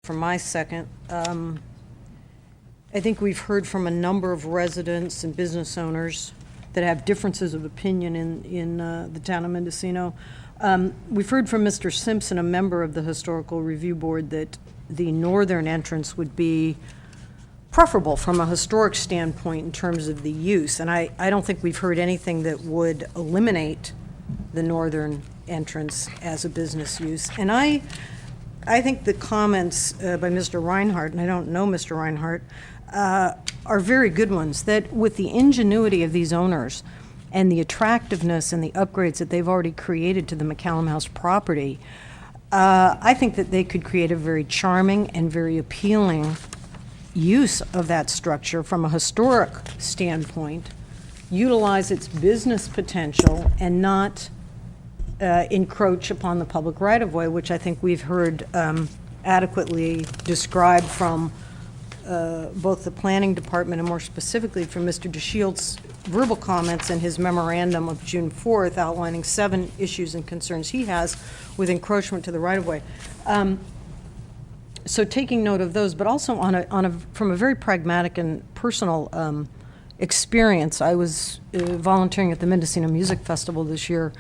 for my second. I think we've heard from a number of residents and business owners that have differences of opinion in the town of Mendocino. We've heard from Mr. Simpson, a member of the Historical Review Board, that the northern entrance would be preferable from a historic standpoint in terms of the use. And I don't think we've heard anything that would eliminate the northern entrance as a business use. And I think the comments by Mr. Reinhardt, and I don't know Mr. Reinhardt, are very good ones, that with the ingenuity of these owners and the attractiveness and the upgrades that they've already created to the McCallum House property, I think that they could create a very charming and very appealing use of that structure from a historic standpoint, utilize its business potential, and not encroach upon the public right-of-way, which I think we've heard adequately described from both the planning department and more specifically from Mr. DeShield's verbal comments and his memorandum of June 4th outlining 7 issues and concerns he has with encroachment to the right-of-way. So taking note of those, but also from a very pragmatic and personal experience, I was volunteering at the Mendocino Music Festival this year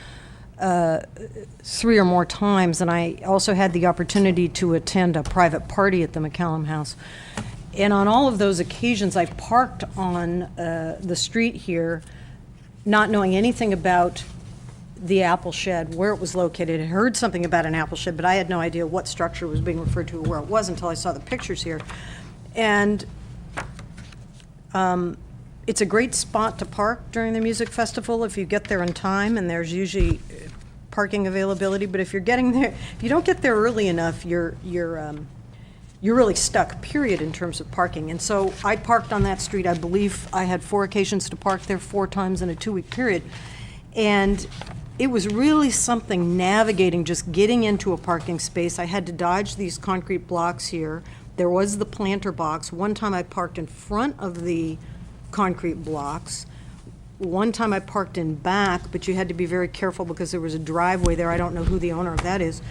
3 or more times, and I also had the opportunity to attend a private party at the McCallum House. And on all of those occasions, I parked on the street here, not knowing anything about the apple shed, where it was located. I heard something about an apple shed, but I had no idea what structure was being referred to or where it was until I saw the pictures here. And it's a great spot to park during the music festival if you get there in time, and there's usually parking availability. But if you're getting there, if you don't get there early enough, you're really stuck, period, in terms of parking. And so I parked on that street. I believe I had 4 occasions to park there 4 times in a 2-week period. And it was really something navigating, just getting into a parking space. I had to dodge these concrete blocks here. There was the planter box. One time I parked in front of the concrete blocks. One time I parked in back, but you had to be very careful because there was a driveway there. I don't know who the owner of that is.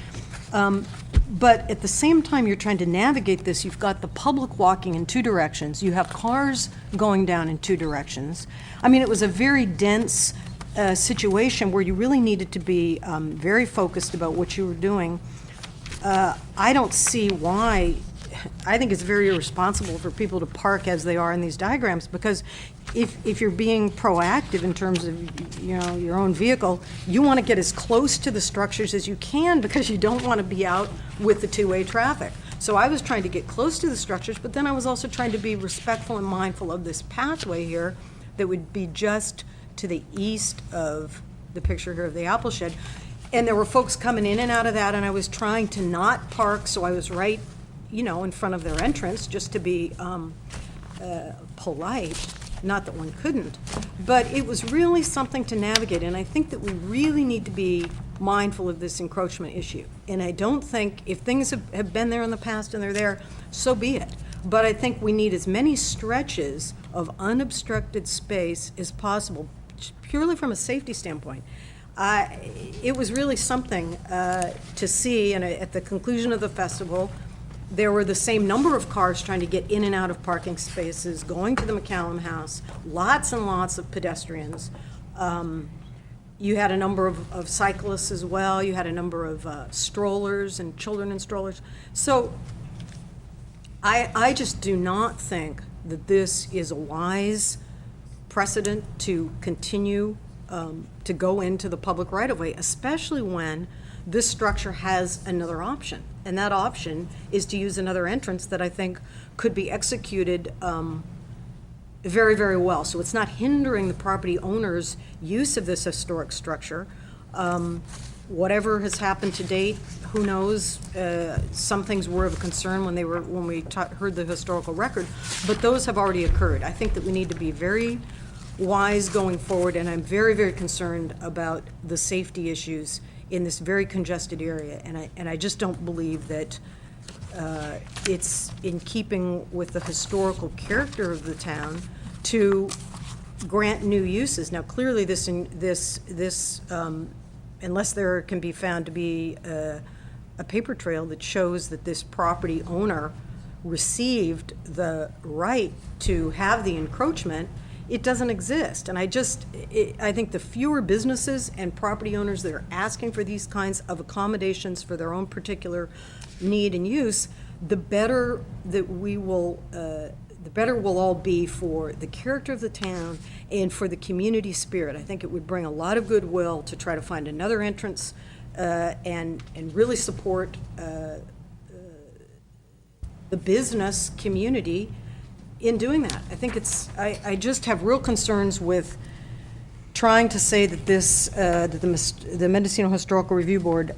But at the same time you're trying to navigate this, you've got the public walking in 2 directions. You have cars going down in 2 directions. I mean, it was a very dense situation where you really needed to be very focused about what you were doing. I don't see why. I think it's very irresponsible for people to park as they are in these diagrams, because if you're being proactive in terms of, you know, your own vehicle, you want to get as close to the structures as you can because you don't want to be out with the 2-way traffic. So I was trying to get close to the structures, but then I was also trying to be respectful and mindful of this pathway here that would be just to the east of the picture here of the apple shed. And there were folks coming in and out of that, and I was trying to not park, so I was right, you know, in front of their entrance, just to be polite. Not that one couldn't, but it was really something to navigate, and I think that we really need to be mindful of this encroachment issue. And I don't think, if things have been there in the past and they're there, so be it. But I think we need as many stretches of unobstructed space as possible, purely from a safety standpoint. It was really something to see, and at the conclusion of the festival, there were the same number of cars trying to get in and out of parking spaces, going to the McCallum House, lots and lots of pedestrians. You had a number of cyclists as well. You had a number of strollers and children in strollers. So I just do not think that this is a wise precedent to continue to go into the public right-of-way, especially when this structure has another option. And that option is to use another entrance that I think could be executed very, very well. So it's not hindering the property owner's use of this historic structure. Whatever has happened to date, who knows? Some things were of concern when we heard the historical record, but those have already occurred. I think that we need to be very wise going forward, and I'm very, very concerned about the safety issues in this very congested area, and I just don't believe that it's in keeping with the historical character of the town to grant new uses. Now, clearly, this unless there can be found to be a paper trail that shows that this property owner received the right to have the encroachment, it doesn't exist. And I think the fewer businesses and property owners that are asking for these kinds of accommodations for their own particular need and use, the better that the better we'll all be for the character of the town and for the community spirit. I think it would bring a lot of goodwill to try to find another entrance and really support the business community in doing that. I think I just have real concerns with trying to say that that the Mendocino Historical Review Board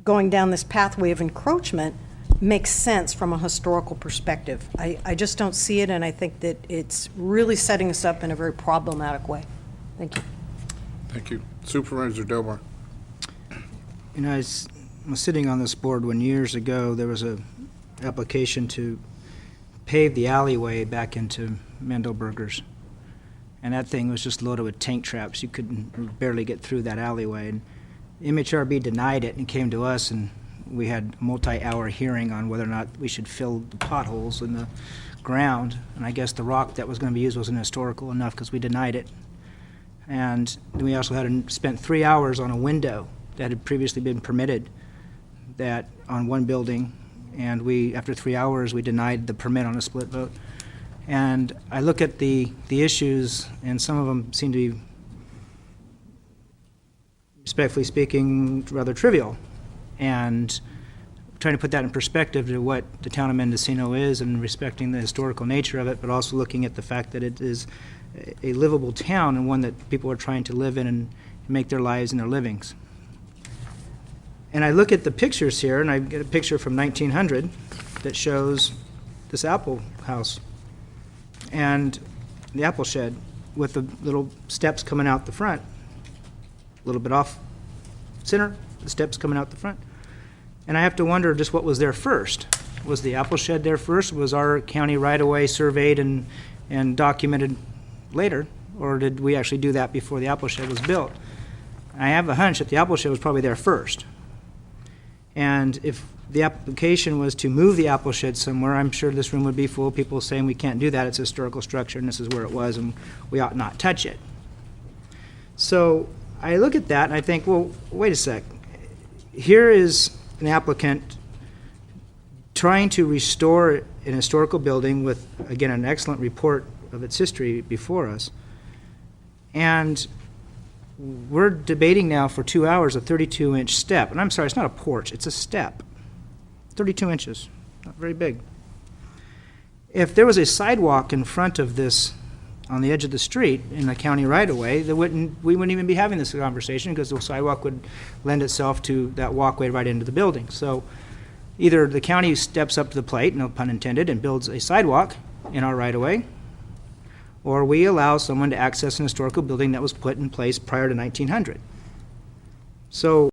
going down this pathway of encroachment makes sense from a historical perspective. I just don't see it, and I think that it's really setting us up in a very problematic way. Thank you. Thank you. Supervisor Delbar. You know, I was sitting on this board when years ago there was a application to pave the alleyway back into Mendelberger's, and that thing was just loaded with tank traps. You couldn't barely get through that alleyway, and MHRB denied it and came to us, and we had a multi-hour hearing on whether or not we should fill the potholes in the ground, and I guess the rock that was going to be used wasn't historical enough because we denied it. And then we also spent 3 hours on a window that had previously been permitted that on one building, and after 3 hours we denied the permit on a split vote. And I look at the issues, and some of them seem to be, respectfully speaking, rather trivial. And trying to put that in perspective to what the town of Mendocino is and respecting the historical nature of it, but also looking at the fact that it is a livable town and one that people are trying to live in and make their lives and their livings. And I look at the pictures here, and I get a picture from 1900 that shows this apple house and the apple shed with the little steps coming out the front, a little bit off center, the steps coming out the front. And I have to wonder just what was there first. Was the apple shed there first? Was our county right-of-way surveyed and documented later? Or did we actually do that before the apple shed was built? I have a hunch that the apple shed was probably there first. And if the application was to move the apple shed somewhere, I'm sure this room would be full of people saying we can't do that, it's a historical structure and this is where it was and we ought not touch it. So I look at that and I think, well, wait a sec. Here is an applicant trying to restore an historical building with, again, an excellent report of its history before us. And we're debating now for 2 hours a 32-inch step. And I'm sorry, it's not a porch, it's a step. 32 inches, not very big. If there was a sidewalk in front of this on the edge of the street in the county right-of-way, we wouldn't even be having this conversation because the sidewalk would lend itself to that walkway right into the building. So either the county steps up to the plate, no pun intended, and builds a sidewalk in our right-of-way, or we allow someone to access an historical building that was put in place prior to 1900. So